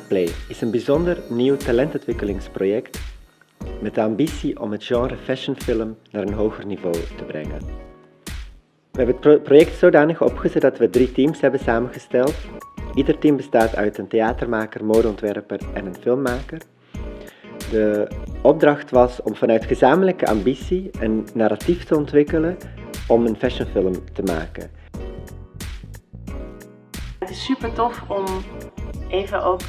Play is een bijzonder nieuw talentontwikkelingsproject met de ambitie om het genre fashionfilm naar een hoger niveau te brengen. We hebben het project zodanig opgezet dat we 3 teams hebben samengesteld. Ieder team bestaat uit een theatermaker, modeontwerper en een filmmaker. De opdracht was om vanuit gezamenlijke ambitie een narratief te ontwikkelen om een fashionfilm te maken. Het is super tof om even ook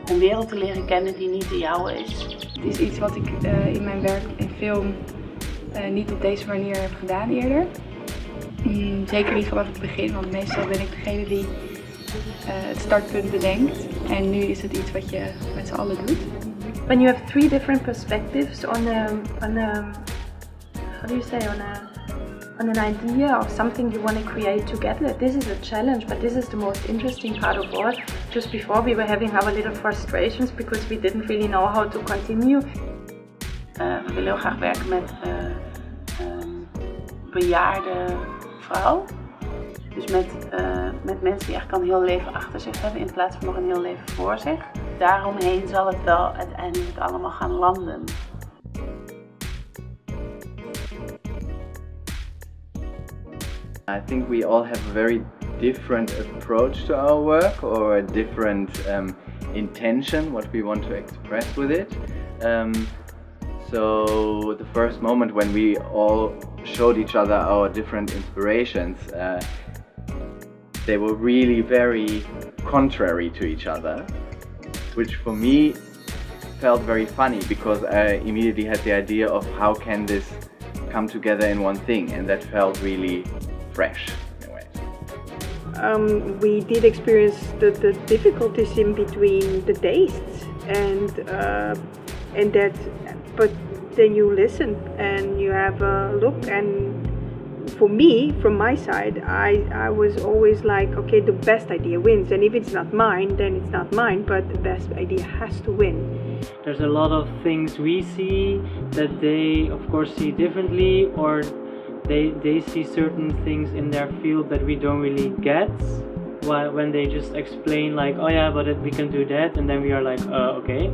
een wereld te leren kennen die niet de jouwe is. Het is iets wat ik in mijn werk en film niet op deze manier heb gedaan eerder. Zeker niet vanaf het begin, want meestal ben ik degene die het startpunt bedenkt. En nu is het iets wat je met z'n allen doet. When you have 3 different perspectives on an idea of something you want to create together, this is a challenge, but this is the most interesting part of all. Just before we were having our little frustrations because we didn't really know how to continue. We willen heel graag werken met bejaarde vrouw. Dus met mensen die eigenlijk al een heel leven achter zich hebben in plaats van nog een heel leven voor zich. Daaromheen zal het wel uiteindelijk allemaal gaan landen. I think we all have a very different approach to our work, or a different intention, what we want to express with it. So the first moment when we all showed each other our different inspirations, they were really very contrary to each other, which for me felt very funny because I immediately had the idea of how can this come together in one thing, and that felt really fresh in a way. We did experience the difficulties in between the tastes and that, but then you listen and you have a look, and for me, from my side, I was always like, okay, the best idea wins, and if it's not mine, then it's not mine, but the best idea has to win. There's a lot of things we see that they of course see differently, or they see certain things in their field that we don't really get, when they just explain like, oh yeah, but we can do that, and then we are like, okay.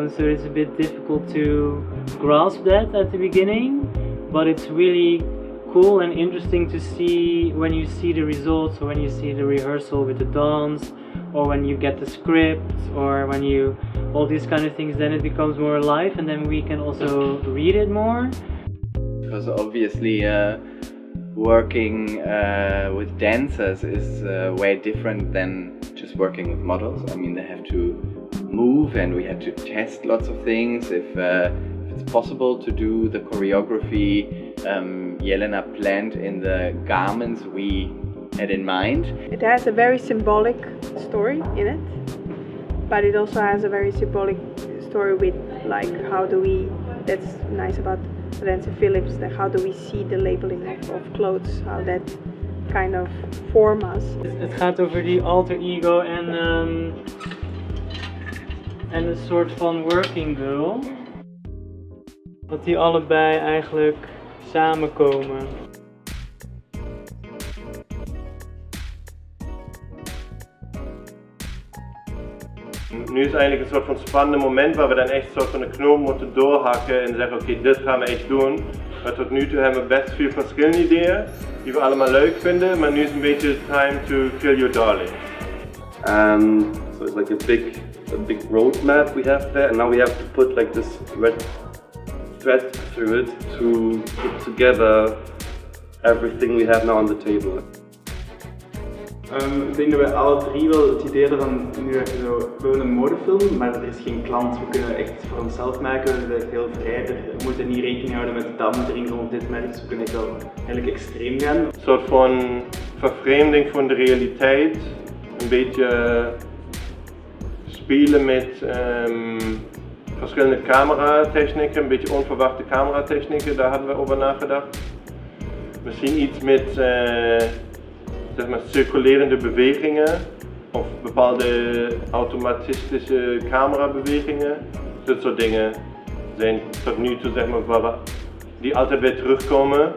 So it's a bit difficult to grasp that at the beginning, but it's really cool and interesting to see when you see the results, or when you see the rehearsal with the dance, or when you get the script, or when you all these kind of things, then it becomes more alive, and then we can also read it more. Because obviously working with dancers is way different than just working with models. I mean, they have to move, and we had to test lots of things. If it's possible to do the choreography Jelena planned in the garments we had in mind. It has a very symbolic story in it, but it also has a very symbolic story with like how do we, that's nice about Renze Philips, that how do we see the labeling of clothes, how that kind of form us. Het gaat over die alter ego en een soort van working girl. Dat die allebei eigenlijk samenkomen. Nu is eigenlijk een soort van spannend moment waar we dan echt een soort van de knoop moeten doorhakken en zeggen oké, dit gaan we echt doen. Maar tot nu toe hebben we best veel verschillende ideeën die we allemaal leuk vinden, maar nu is een beetje time to kill your darling. So it's like a big roadmap we have there, and now we have to put like this red thread through it to put together everything we have now on the table. Ik denk dat wij alle 3 wel het idee hadden van, nu we willen een modefilm, maar er is geen klant. We kunnen echt voor onszelf maken, we zijn echt heel vrij. We moeten niet rekening houden met dat moet erin rond dit merk, dus we kunnen echt wel eigenlijk extreem gaan. Een soort van vervreemding van de realiteit, een beetje spelen met verschillende cameratechnieken, een beetje onverwachte cameratechnieken, daar hadden we over nagedacht. Misschien iets met zeg maar circulerende bewegingen of bepaalde automatistische camerabewegingen. Dat soort dingen zijn tot nu toe zeg maar, die altijd weer terugkomen.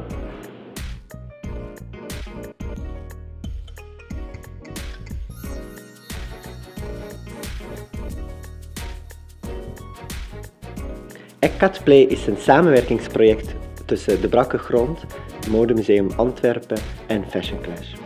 Ekatplay is een samenwerkingsproject tussen de Brakke Grond, Modemuseum Antwerpen en FASHIONCLASH.